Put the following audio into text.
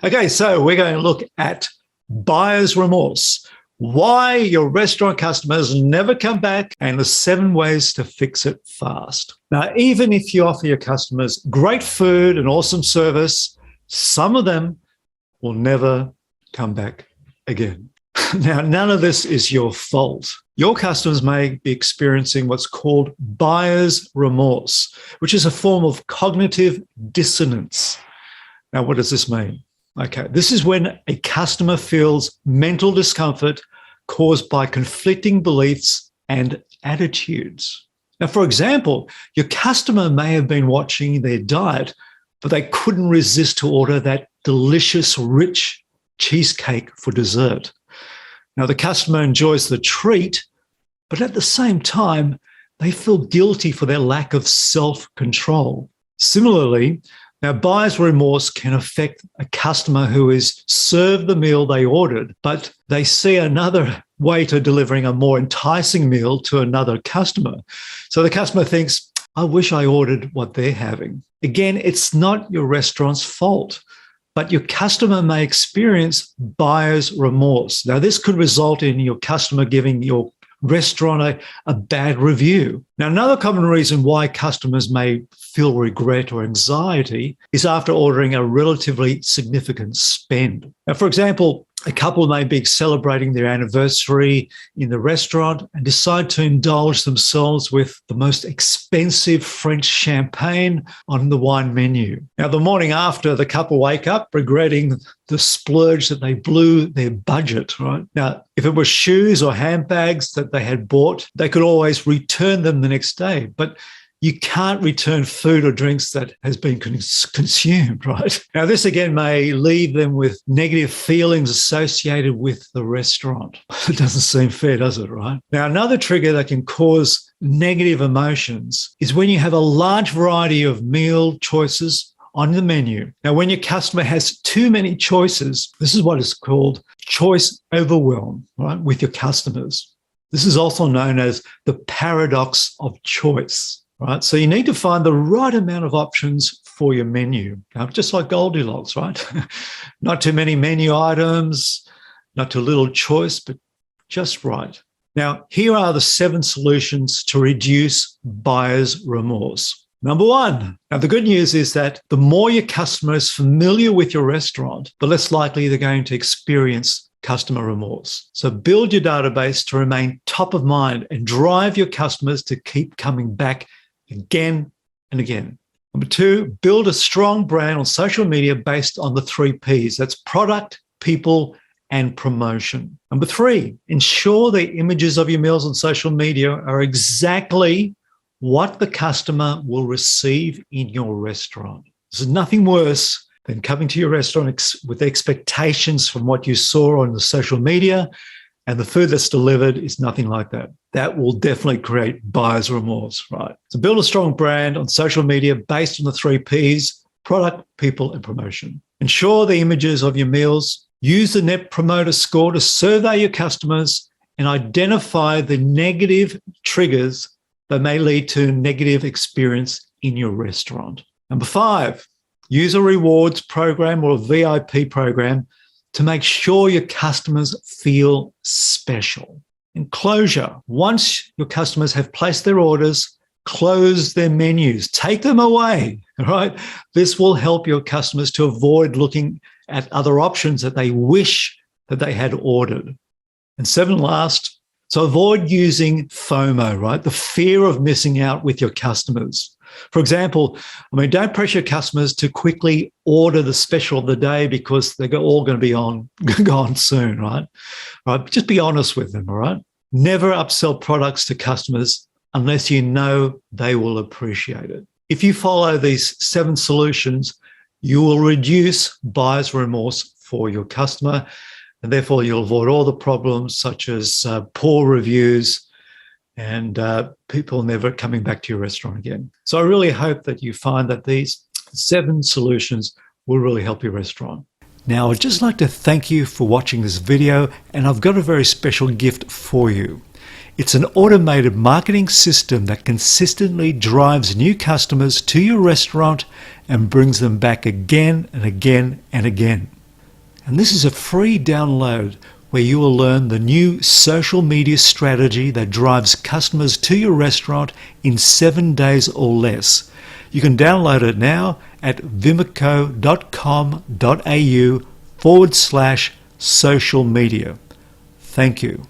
Okay, so we're going to look at buyer's remorse, why your restaurant customers never come back, and the 7 ways to fix it fast. Now, even if you offer your customers great food and awesome service, some of them will never come back again. Now, none of this is your fault. Your customers may be experiencing what's called buyer's remorse, which is a form of cognitive dissonance. Now, what does this mean? Okay, this is when a customer feels mental discomfort caused by conflicting beliefs and attitudes. Now, for example, your customer may have been watching their diet, but they couldn't resist to order that delicious, rich cheesecake for dessert. Now, the customer enjoys the treat, but at the same time, they feel guilty for their lack of self-control. Similarly, now, buyer's remorse can affect a customer who is served the meal they ordered, but they see another waiter delivering a more enticing meal to another customer. So the customer thinks, I wish I ordered what they're having. Again, it's not your restaurant's fault, but your customer may experience buyer's remorse. Now, this could result in your customer giving your restaurant a bad review. Now, another common reason why customers may feel regret or anxiety is after ordering a relatively significant spend. Now, for example, a couple may be celebrating their anniversary in the restaurant and decide to indulge themselves with the most expensive French champagne on the wine menu. Now, the morning after, the couple wake up regretting the splurge that they blew their budget, right? Now, if it was shoes or handbags that they had bought, they could always return them the next day. But you can't return food or drinks that has been consumed, right? Now, this again may leave them with negative feelings associated with the restaurant. It doesn't seem fair, does it, right? Now, another trigger that can cause negative emotions is when you have a large variety of meal choices on the menu. Now, when your customer has too many choices, this is what is called choice overwhelm, right, with your customers. This is also known as the paradox of choice. Right, so you need to find the right amount of options for your menu, just like Goldilocks, right? Not too many menu items, not too little choice, but just right. Now, here are the 7 solutions to reduce buyer's remorse. Number 1, now the good news is that the more your customer is familiar with your restaurant, the less likely they're going to experience customer remorse. So build your database to remain top of mind and drive your customers to keep coming back again and again. Number 2, build a strong brand on social media based on the 3 Ps. That's product, people, and promotion. Number 3, ensure the images of your meals on social media are exactly what the customer will receive in your restaurant. There's nothing worse than coming to your restaurant with expectations from what you saw on the social media, and the food that's delivered is nothing like that. That will definitely create buyer's remorse, right? So build a strong brand on social media based on the 3 Ps, product, people, and promotion. Ensure the images of your meals. Use the Net Promoter Score to survey your customers and identify the negative triggers that may lead to negative experience in your restaurant. Number 5, use a rewards program or a VIP program to make sure your customers feel special. In closure, once your customers have placed their orders, close their menus, take them away, right? This will help your customers to avoid looking at other options that they wish that they had ordered. And 7, last, so avoid using FOMO, right? The fear of missing out with your customers. For example, don't pressure customers to quickly order the special of the day because they're all going to be gone soon, right? All right? Just be honest with them, all right? Never upsell products to customers unless you know they will appreciate it. If you follow these 7 solutions, you will reduce buyer's remorse for your customer, and therefore you'll avoid all the problems such as poor reviews, and people never coming back to your restaurant again. So I really hope that you find that these 7 solutions will really help your restaurant. Now, I'd just like to thank you for watching this video, and I've got a very special gift for you. It's an automated marketing system that consistently drives new customers to your restaurant and brings them back again and again and again. And this is a free download where you will learn the new social media strategy that drives customers to your restaurant in 7 days or less. You can download it now at vimico.com.au/social media. Thank you.